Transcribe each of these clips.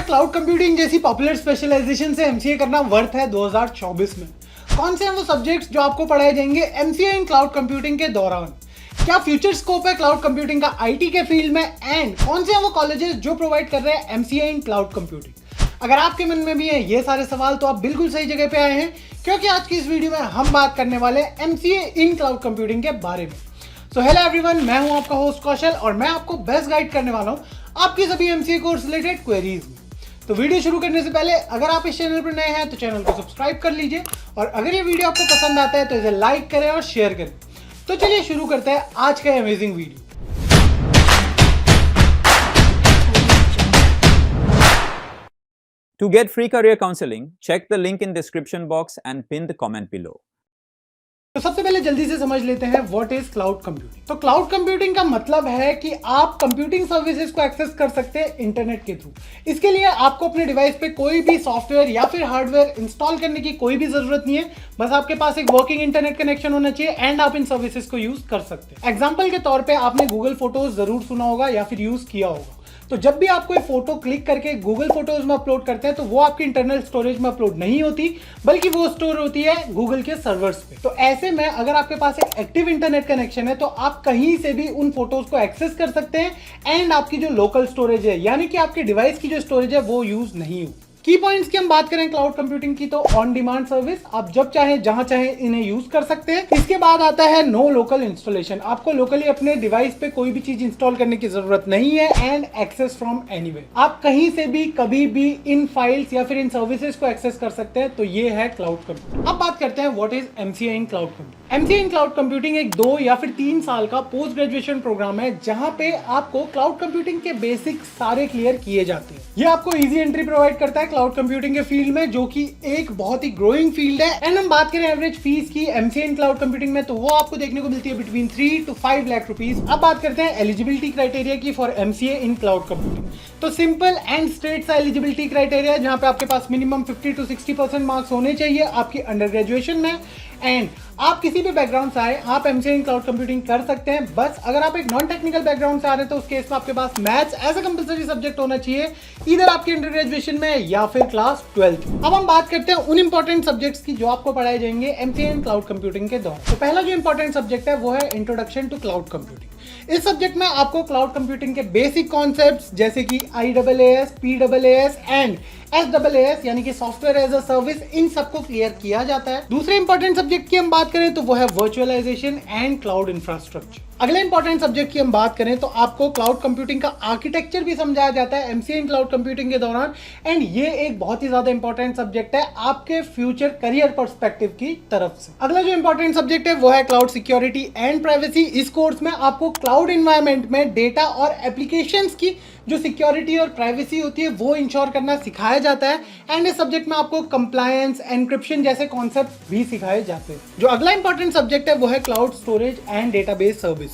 Cloud computing जैसी popular specialisation से MCA करना वर्थ है 2024 में? कौन से हैं वो सब्जेक्ट्स जो आपको पढ़ाए जाएंगे एमसीए इन क्लाउड कंप्यूटिंग के दौरान? क्या फ्यूचर स्कोप है क्लाउड कंप्यूटिंग का आईटी के फील्ड में? एंड कौन से हैं वो कॉलेजेस जो प्रोवाइड कर रहे हैं एमसीए इन क्लाउड कंप्यूटिंग? अगर आपके मन में भी है ये सारे सवाल तो आप बिल्कुल सही जगह पे आए हैं, क्योंकि आज की इस वीडियो में हम बात करने वाले हैं एमसीए इन क्लाउड कंप्यूटिंग के बारे में। सो हेलो एवरीवन, मैं हूं आपका होस्ट कौशल और मैं आपको बेस्ट गाइड करने वाला हूं आपकी सभी एमसीए कोर्स रिलेटेड क्वेरीज में। तो वीडियो शुरू करने से पहले अगर आप इस चैनल पर नए हैं तो चैनल को सब्सक्राइब कर लीजिए, और अगर ये वीडियो आपको पसंद आता है तो इसे लाइक करें और शेयर करें। तो चलिए शुरू करते हैं आज का amazing video. To get free career counseling, check the link in description box and pin the comment below. तो सबसे पहले जल्दी से समझ लेते हैं व्हाट इज क्लाउड कंप्यूटिंग। तो क्लाउड कंप्यूटिंग का मतलब है कि आप कंप्यूटिंग सर्विसेज को एक्सेस कर सकते हैं इंटरनेट के थ्रू। इसके लिए आपको अपने डिवाइस पे कोई भी सॉफ्टवेयर या फिर हार्डवेयर इंस्टॉल करने की कोई भी जरूरत नहीं है, बस आपके पास एक वर्किंग इंटरनेट कनेक्शन होना चाहिए एंड आप इन सर्विसेज को यूज कर सकते हैं। एग्जाम्पल के तौर पर आपने गूगल फोटोज जरूर सुना होगा या फिर यूज किया होगा। तो जब भी आप कोई फोटो क्लिक करके गूगल फोटोज में अपलोड करते हैं तो वो आपकी इंटरनल स्टोरेज में अपलोड नहीं होती, बल्कि वो स्टोर होती है गूगल के सर्वर्स पे। तो ऐसे में अगर आपके पास एक एक्टिव इंटरनेट कनेक्शन है तो आप कहीं से भी उन फोटोज को एक्सेस कर सकते हैं एंड आपकी जो लोकल स्टोरेज है यानी कि आपके डिवाइस की जो स्टोरेज है वो यूज नहीं होगी। की पॉइंट्स की हम बात करें क्लाउड कंप्यूटिंग की तो ऑन डिमांड सर्विस, आप जब चाहे जहां चाहे इन्हें यूज कर सकते हैं। इसके बाद आता है नो लोकल इंस्टॉलेशन, आपको लोकली अपने डिवाइस पे कोई भी चीज इंस्टॉल करने की जरूरत नहीं है एंड एक्सेस फ्रॉम एनीवेयर, आप कहीं से भी कभी भी इन फाइल्स या फिर इन सर्विसेज को एक्सेस कर सकते हैं। तो ये है क्लाउड कंप्यूटिंग। अब बात करते हैं what is MCA in cloud computing. MCA in cloud computing एक 2 या फिर 3 साल का पोस्ट ग्रेजुएशन प्रोग्राम है जहां पे आपको क्लाउड कंप्यूटिंग के बेसिक सारे क्लियर किए जाते हैं। ये आपको इजी एंट्री प्रोवाइड करता है क्लाउड कंप्यूटिंग के फील्ड में, जो कि एक बहुत ही ग्रोइंग फील्ड है। एंड हम बात करें एवरेज फीस की एमसीए इन क्लाउड कंप्यूटिंग में तो वो आपको देखने को मिलती है बिटवीन 3 to 5 लाख रुपीज। अब बात करते हैं एलिजिबिलिटी क्राइटेरिया की for MCA in cloud computing. तो सिंपल एंड स्ट्रेट सा एलिजिबिलिटी क्राइटेरिया जहां पे आपके पास मिनिमम 50 to 60% मार्क्स होने चाहिए आपकी अंडर ग्रेजुएशन में, एंड आप किसी भी बैकग्राउंड से आए आप एमसीए इन क्लाउड कंप्यूटिंग कर सकते हैं। बस अगर आप एक नॉन टेक्निकल बैकग्राउंड से आ रहे हैं तो उस केस में आपके पास maths as a compulsory subject होना चाहिए, इधर आपके अंडर ग्रेजुएशन में या फिर क्लास 12। अब हम बात करते हैं उन इंपॉर्टेंट सब्जेक्ट्स की जो आपको पढ़ाए जाएंगे एमसीए इन क्लाउड कंप्यूटिंग के दौरान। तो पहला जो इंपॉर्टेंट सब्जेक्ट है वो है इंट्रोडक्शन टू क्लाउड कंप्यूटिंग। इस सब्जेक्ट में आपको क्लाउड कंप्यूटिंग के बेसिक कॉन्सेप्ट्स जैसे कि IaaS, PaaS एंड SaaS यानी कि सॉफ्टवेयर एज अ सर्विस, इन सबको क्लियर किया जाता है। दूसरे इंपॉर्टेंट सब्जेक्ट की हम बात करें तो वो है वर्चुअलाइजेशन एंड क्लाउड इंफ्रास्ट्रक्चर। अगले इंपॉर्टेंट सब्जेक्ट की हम बात करें तो आपको क्लाउड कंप्यूटिंग का आर्किटेक्चर भी समझाया जाता है एमसीए इन क्लाउड कंप्यूटिंग के दौरान, एंड ये एक बहुत ही ज्यादा इंपॉर्टेंट सब्जेक्ट है आपके फ्यूचर करियर पर्सपेक्टिव की तरफ से। अगला जो इंपॉर्टेंट सब्जेक्ट है वो है क्लाउड सिक्योरिटी एंड प्राइवेसी। इस कोर्स में आपको क्लाउड एनवायरनमेंट में डेटा और एप्लीकेशंस की जो सिक्योरिटी और प्राइवेसी होती है वो इंश्योर करना सिखाया जाता है, एंड इस सब्जेक्ट में आपको कंप्लायंस, एनक्रिप्शन जैसे कॉन्सेप्ट भी सिखाए जाते हैं। जो अगला इंपॉर्टेंट सब्जेक्ट है वो है cloud storage and database services.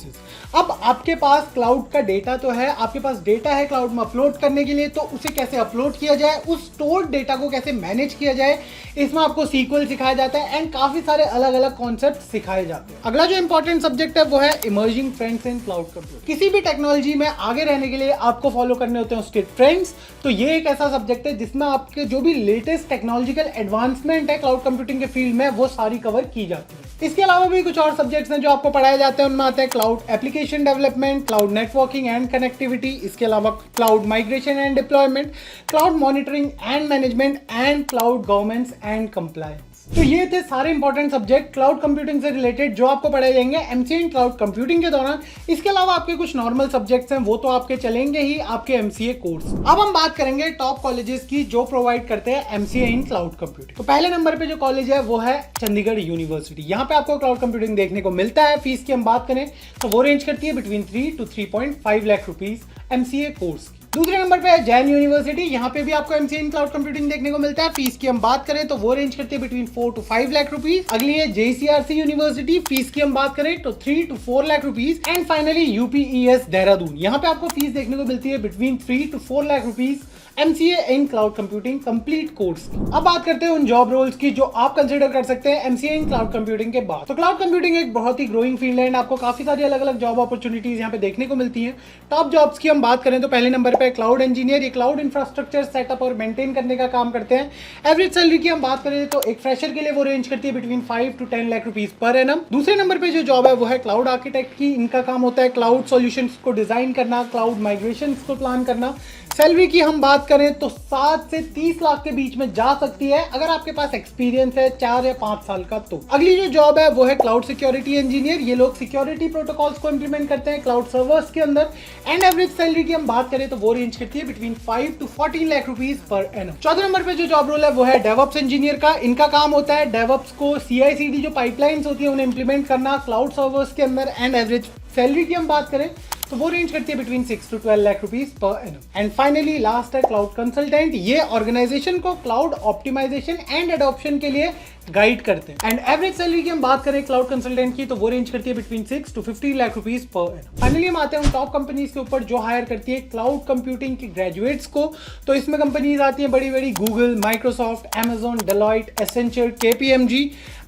अब आपके पास क्लाउड का डेटा तो है, आपके पास डेटा है क्लाउड में अपलोड करने के लिए, तो उसे कैसे अपलोड किया जाए, उस स्टोर्ड डेटा को कैसे मैनेज किया जाए, इसमें आपको सीक्वल सिखाया जाता है एंड काफी सारे अलग अलग कॉन्सेप्ट सिखाए जाते हैं। अगला जो इंपॉर्टेंट सब्जेक्ट है वो है emerging trends in cloud computing. किसी भी टेक्नोलॉजी में आगे रहने के लिए आपको फॉलो करने होते हैं उसके ट्रेंड्स। तो ये एक ऐसा सब्जेक्ट है जिसमें आपके जो भी लेटेस्ट टेक्नोलॉजिकल एडवांसमेंट है क्लाउड कंप्यूटिंग के फील्ड में वो सारी कवर की जाती है। इसके अलावा भी कुछ और सब्जेक्ट्स हैं जो आपको पढ़ाए जाते हैं, उनमें आते हैं cloud application development, cloud networking and connectivity, इसके अलावा cloud migration and deployment, cloud monitoring and management and cloud governance and compliance. तो ये थे सारे इंपॉर्टेंट सब्जेक्ट क्लाउड कंप्यूटिंग से रिलेटेड जो आपको पढ़ाए जाएंगे एमसीए इन क्लाउड कंप्यूटिंग के दौरान। इसके अलावा आपके कुछ नॉर्मल सब्जेक्ट्स हैं वो तो आपके चलेंगे ही आपके एमसीए कोर्स। अब हम बात करेंगे टॉप कॉलेजेस की जो प्रोवाइड करते हैं एमसीए इन क्लाउड कंप्यूटिंग। तो पहले नंबर पे जो कॉलेज है वो है चंडीगढ़ यूनिवर्सिटी। यहाँ पे आपको क्लाउड कंप्यूटिंग देखने को मिलता है। फीस की हम बात करें तो वो रेंज करती है between 3 to 3.5 lakh rupees MCA course की। दूसरे नंबर पे है जैन यूनिवर्सिटी, यहाँ पे भी आपको एमसीए इन क्लाउड कंप्यूटिंग देखने को मिलता है। फीस की हम बात करें तो वो रेंज करती है बिटवीन 4 to 5 लाख रुपीज। अगली है JCRC यूनिवर्सिटी, फीस की हम बात करें तो 3 to 4 lakh rupees. And finally UPES Dehradun, यहाँ पे आपको फीस देखने को मिलती है between 3 to 4 lakh rupees MCA in cloud computing complete course की। अब बात करते हैं उन जॉब रोल्स की जो आप कंसिडर कर सकते हैं MCA इन क्लाउड कंप्यूटिंग के बाद। तो क्लाउड कंप्यूटिंग एक बहुत ही ग्रोइंग फील्ड है एंड आपको काफी सारी अलग अलग जॉब अपॉर्चुनिटीज यहाँ पे देखने को मिलती हैं। टॉप जॉब्स की हम बात करें तो पहले नंबर पे क्लाउड इंजीनियर, ये क्लाउड इंफ्रास्ट्रक्चर सेटअप और मेंटेन करने का काम करते हैं। एवरेज सैलरी की हम बात करें तो एक फ्रेशर के लिए वो रेंज करती है between 5 to 10 lakh rupees per annum. दूसरे नंबर पे जो जॉब है वो है क्लाउड आर्किटेक्ट की। इनका काम होता है क्लाउड सॉल्यूशंस को डिजाइन करना, क्लाउड माइग्रेशन को प्लान करना। सैलरी की हम बात करें तो 7 से 30 लाख के बीच में जा सकती है अगर आपके पास एक्सपीरियंस है 4 या 5 साल का। तो अगली जो जॉब है वो है क्लाउड सिक्योरिटी इंजीनियर। ये लोग सिक्योरिटी प्रोटोकॉल्स को इंप्लीमेंट करते हैं क्लाउड सर्वर्स के अंदर एंड एवरेज सैलरी की हम बात करें तो वो रेंज करती है between 5 to 14 lakh rupees per annum. चौथे नंबर पे जो जॉब रोल है वो है डेवऑप्स इंजीनियर का। इनका काम होता है डेवऑप्स को CI/CD जो पाइपलाइंस होती है उन्हें इंप्लीमेंट करना क्लाउड सर्वर्स के अंदर एंड एवरेज सैलरी की हम बात करें तो वो रेंज करती है between 6 to 12 lakh rupees per annum. And finally last है क्लाउड कंसल्टेंट। ये ऑर्गेनाइजेशन को क्लाउड ऑप्टिमाइजेशन एंड एडॉप्शन के लिए गाइड करते हैं एंड एवरेज सैलरी की हम बात करें क्लाउड कंसल्टेंट की तो वो रेंज करती है between 6 to 15 lakh rupees per annum. Finally हम आते हैं उन टॉप कंपनीज के ऊपर जो हायर करती है क्लाउड कंप्यूटिंग के ग्रेजुएट्स को। तो इसमें कंपनीज आती हैं बड़ी बड़ी, Google, Microsoft, Amazon, Deloitte, Accenture, KPMG,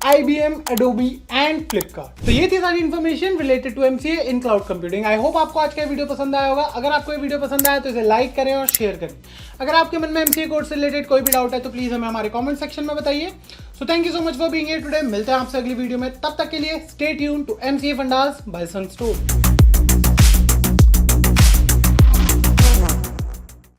IBM, Adobe and Flipkart. तो ये थी सारी information related to MCA in cloud computing. I hope आपको आज का वीडियो पसंद आया होगा। अगर आपको ये वीडियो पसंद आया तो इसे लाइक करें और शेयर करें। अगर आपके मन में MCA कोर्स से रिलेटेड कोई भी डाउट है तो प्लीज हमें हमारे कमेंट सेक्शन में बताइए। So thank you so much for being here today. मिलते हैं आपसे अगली वीडियो में, तब तक के लिए stay tuned to MCA fundas by सनस्टोर।